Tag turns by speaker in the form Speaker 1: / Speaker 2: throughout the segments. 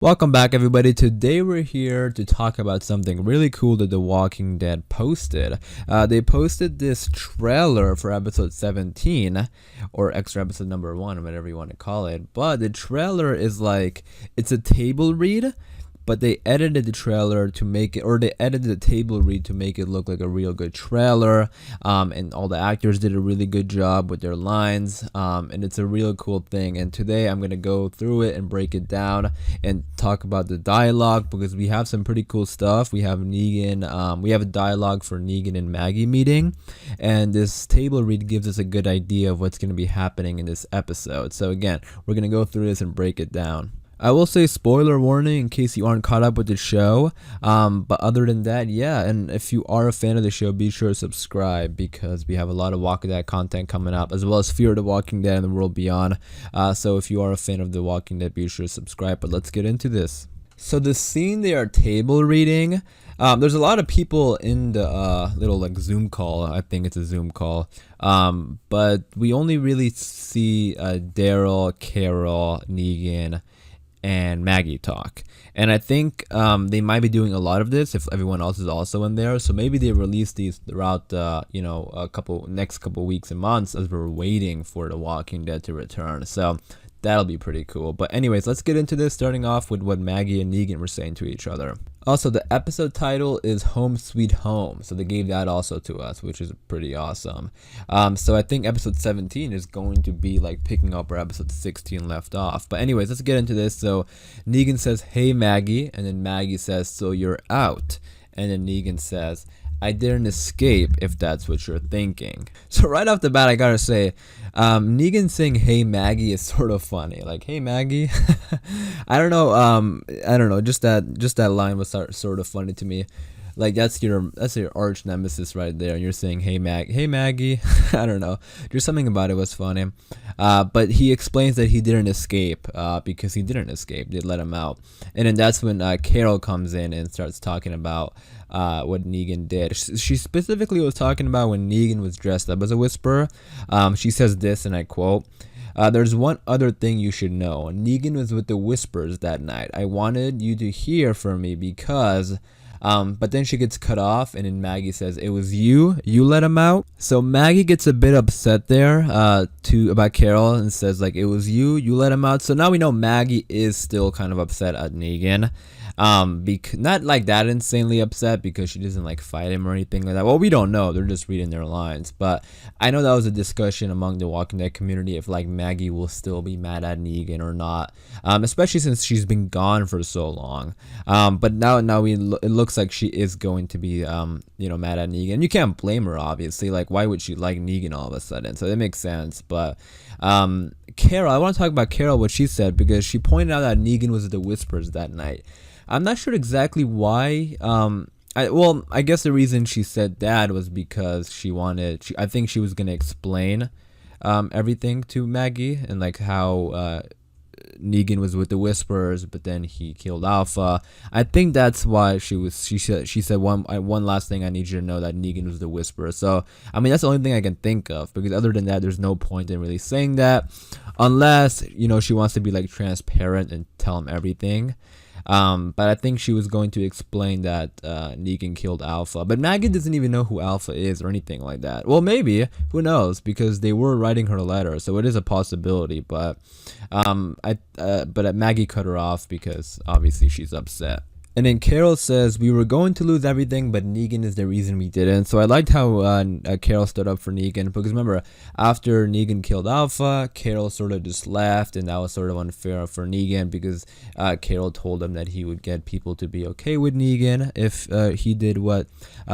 Speaker 1: Welcome back, everybody. Today we're here to talk about something really cool that The Walking Dead posted. They posted this trailer for episode 17, or extra episode number 1, whatever you want to call it. But the trailer is like, it's a table read, but they edited the trailer to make it, or they edited the table read to make it look like a real good trailer. And all the actors did a really good job with their lines. And it's a real cool thing. And today I'm going to go through it and break it down and talk about the dialogue, because we have some pretty cool stuff. We have Negan, we have a dialogue for Negan and Maggie meeting. And this table read gives us a good idea of what's going to be happening in this episode. So again, we're going to go through this and break it down. I will say spoiler warning in case you aren't caught up with the show, but other than that, yeah, and if you are a fan of the show, be sure to subscribe, because we have a lot of Walking Dead content coming up, as well as Fear of the Walking Dead and the World Beyond. So if you are a fan of the Walking Dead, be sure to subscribe. But let's get into this. So the scene they are table reading, there's a lot of people in the little like Zoom call. I think it's a Zoom call, but we only really see Daryl, Carol, Negan, and Maggie talk. And I think they might be doing a lot of this if everyone else is also in there. So maybe they release these throughout the next couple weeks and months as we're waiting for The Walking Dead to return. So that'll be pretty cool. But anyways, let's get into this, starting off with what Maggie and Negan were saying to each other. Also, the episode title is Home Sweet Home, so they gave that also to us, which is pretty awesome. So I think episode 17 is going to be like picking up where episode 16 left off. But anyways, let's get into this. So Negan says, "Hey Maggie," and then Maggie says, "So you're out." And then Negan says, "I didn't escape, if that's what you're thinking." So right off the bat, I gotta say, Negan saying "Hey Maggie" is sort of funny. Like, "Hey Maggie," I don't know. Just that line was sort of funny to me. Like that's your arch nemesis right there, and you're saying "Hey Maggie." I don't know. There's something about it was funny. But he explains that he didn't escape because he didn't escape. They let him out, and then that's when Carol comes in and starts talking about what Negan did. She specifically was talking about when Negan was dressed up as a Whisperer. She says this, and I quote, "There's one other thing you should know. Negan was with the Whispers that night. I wanted you to hear from me because..." But then she gets cut off, and then Maggie says, "It was you let him out." So Maggie gets a bit upset there about Carol and says like, "It was you let him out." So now we know Maggie is still kind of upset at Negan. Not like that insanely upset, because she doesn't like fight him or anything like that. Well, we don't know, they're just reading their lines, but I know that was a discussion among the Walking Dead community if like Maggie will still be mad at Negan or not, especially since she's been gone for so long. But now it looks like she is going to be mad at Negan. You can't blame her, obviously. Like, why would she like Negan all of a sudden? So that makes sense. But Carol, I want to talk about Carol, what she said, because she pointed out that Negan was at the Whispers that night. I'm not sure exactly why. I guess the reason she said that was because I think she was gonna explain everything to Maggie, and like how Negan was with the Whisperers, but then he killed Alpha. I think that's why she said one last thing, I need you to know that Negan was the Whisperer. So I mean, that's the only thing I can think of, because other than that, there's no point in really saying that, unless she wants to be like transparent and tell him everything. But I think she was going to explain that Negan killed Alpha. But Maggie doesn't even know who Alpha is or anything like that. Well, maybe. Who knows? Because they were writing her a letter, so it is a possibility. But Maggie cut her off because obviously she's upset. And then Carol says, "We were going to lose everything, but Negan is the reason we didn't." So I liked how Carol stood up for Negan, because remember, after Negan killed Alpha, Carol sort of just left, and that was sort of unfair for Negan, because Carol told him that he would get people to be okay with Negan if he did what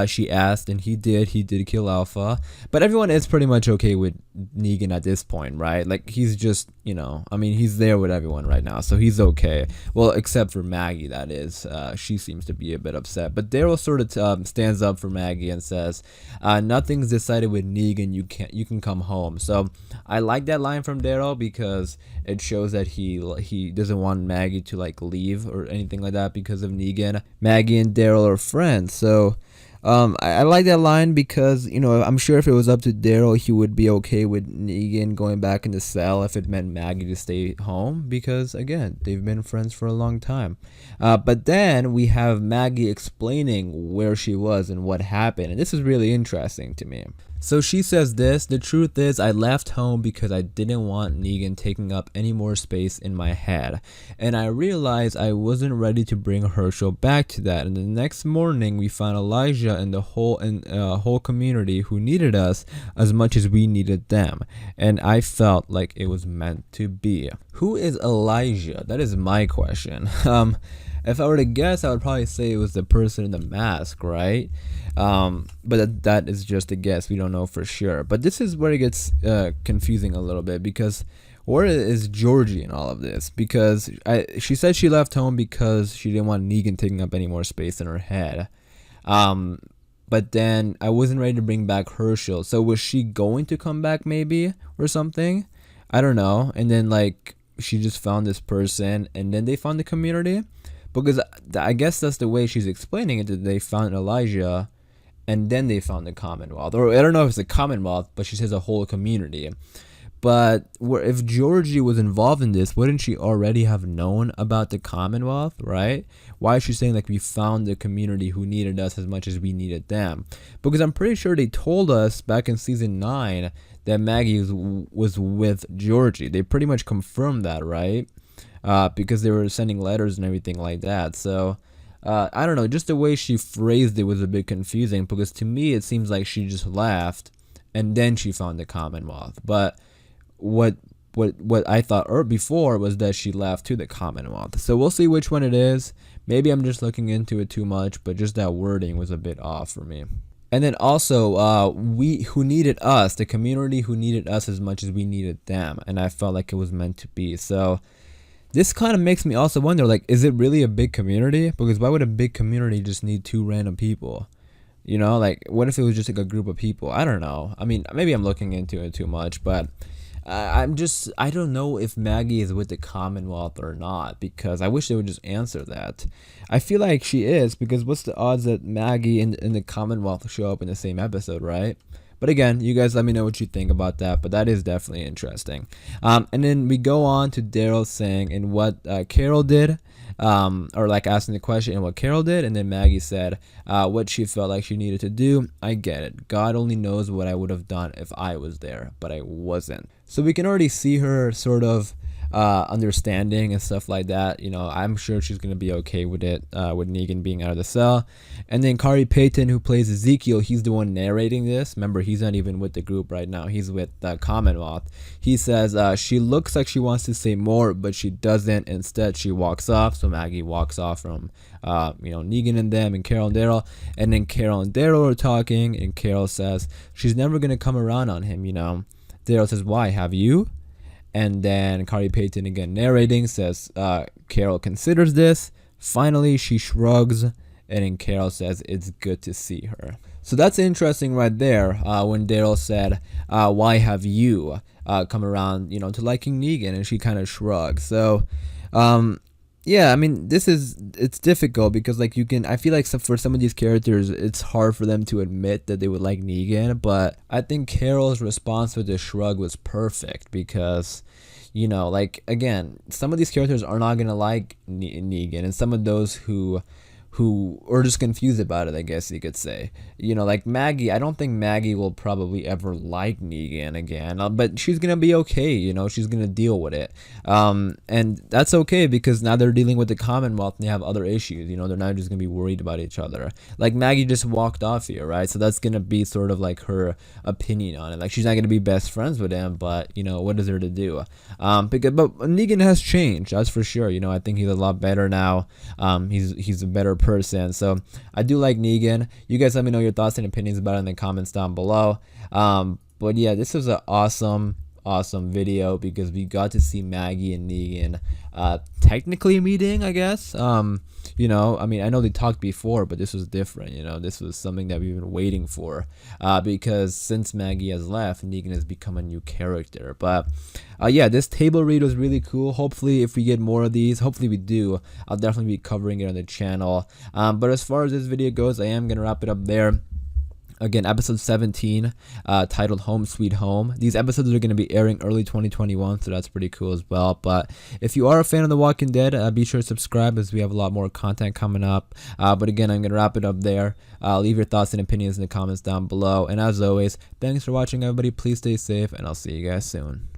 Speaker 1: she asked, and he did kill Alpha. But everyone is pretty much okay with Negan at this point, right? Like, he's just, he's there with everyone right now, so he's okay. Well, except for Maggie, that is. She seems to be a bit upset. But Daryl sort of stands up for Maggie and says, "Nothing's decided with Negan. You can come home." So I like that line from Daryl, because it shows that he doesn't want Maggie to like leave or anything like that because of Negan. Maggie and Daryl are friends, so I like that line because, you know, I'm sure if it was up to Daryl, he would be okay with Negan going back in the cell if it meant Maggie to stay home because, again, they've been friends for a long time. But then we have Maggie explaining where she was and what happened, and this is really interesting to me. So she says this: the truth is I left home because I didn't want Negan taking up any more space in my head. And I realized I wasn't ready to bring Herschel back to that. And the next morning we found Elijah and the whole community who needed us as much as we needed them. And I felt like it was meant to be. Who is Elijah? That is my question. If I were to guess, I would probably say it was the person in the mask, right? But that is just a guess. We don't know for sure. But this is where it gets confusing a little bit, because where is Georgie in all of this? Because she said she left home because she didn't want Negan taking up any more space in her head. But then I wasn't ready to bring back Herschel. So was she going to come back maybe or something? I don't know. And then like she just found this person and then they found the community. Because I guess that's the way she's explaining it, that they found Elijah and then they found the Commonwealth. Or I don't know if it's the Commonwealth, but she says a whole community. But if Georgie was involved in this, wouldn't she already have known about the Commonwealth, right? Why is she saying like we found the community who needed us as much as we needed them? Because I'm pretty sure they told us back in season 9 that Maggie was with Georgie. They pretty much confirmed that, right? Because they were sending letters and everything like that. So I don't know, just the way she phrased it was a bit confusing, because to me it seems like she just left and then she found the Commonwealth. But what I thought before was that she left to the Commonwealth. So we'll see which one it is. Maybe I'm just looking into it too much, but just that wording was a bit off for me. And then also, we who needed us, the community who needed us as much as we needed them. And I felt like it was meant to be. So this kind of makes me also wonder, like, is it really a big community? Because why would a big community just need 2 random people? You know, like, what if it was just like a group of people? I don't know. I mean, maybe I'm looking into it too much, but I don't know if Maggie is with the Commonwealth or not, because I wish they would just answer that. I feel like she is, because what's the odds that Maggie and the Commonwealth show up in the same episode, right? But again, you guys let me know what you think about that, but that is definitely interesting. And then we go on to Daryl saying and what Carol did, or like asking the question and what Carol did, and then Maggie said what she felt like she needed to do. I get it. God only knows what I would have done if I was there, but I wasn't. So we can already see her sort of understanding and stuff like that. You know, I'm sure she's gonna be okay with it, with Negan being out of the cell. And then Kari Payton, who plays Ezekiel, he's the one narrating this. Remember, he's not even with the group right now. He's with Commonwealth. He says she looks like she wants to say more, but she doesn't. Instead, she walks off. So Maggie walks off from Negan and them, and Carol and Daryl. And then Carol and Daryl are talking, and Carol says she's never gonna come around on him. Daryl says, why? Have you? And then Kari Payton, again narrating, says Carol considers this. Finally, she shrugs, and then Carol says it's good to see her. So that's interesting right there, when Daryl said, why have you come around, to liking Negan? And she kind of shrugs. So yeah, I mean, it's difficult because like I feel like for some of these characters, it's hard for them to admit that they would like Negan, but I think Carol's response with the shrug was perfect because, like, again, some of these characters are not going to like Negan, and some of those who are just confused about it, I guess you could say. Like Maggie, I don't think Maggie will probably ever like Negan again, but she's gonna be okay. She's gonna deal with it, and that's okay because now they're dealing with the Commonwealth and they have other issues. They're not just gonna be worried about each other. Like Maggie just walked off here, right? So that's gonna be sort of like her opinion on it. Like she's not gonna be best friends with him, but what is there to do? But Negan has changed, that's for sure. I think he's a lot better now. He's a better person. So I do like Negan. You guys let me know your thoughts and opinions about it in the comments down below. But yeah, this was an awesome awesome video because we got to see Maggie and Negan technically meeting, I guess. You know, I mean, I know they talked before, but this was different. You know, this was something that we've been waiting for because since Maggie has left, Negan has become a new character. But yeah, this table read was really cool. Hopefully, if we get more of these, hopefully we do, I'll definitely be covering it on the channel. But as far as this video goes, I am gonna wrap it up there. Again, episode 17, titled Home Sweet Home. These episodes are going to be airing early 2021, so that's pretty cool as well. But if you are a fan of The Walking Dead, be sure to subscribe as we have a lot more content coming up. But again, I'm going to wrap it up there. Leave your thoughts and opinions in the comments down below. And as always, thanks for watching, everybody. Please stay safe, and I'll see you guys soon.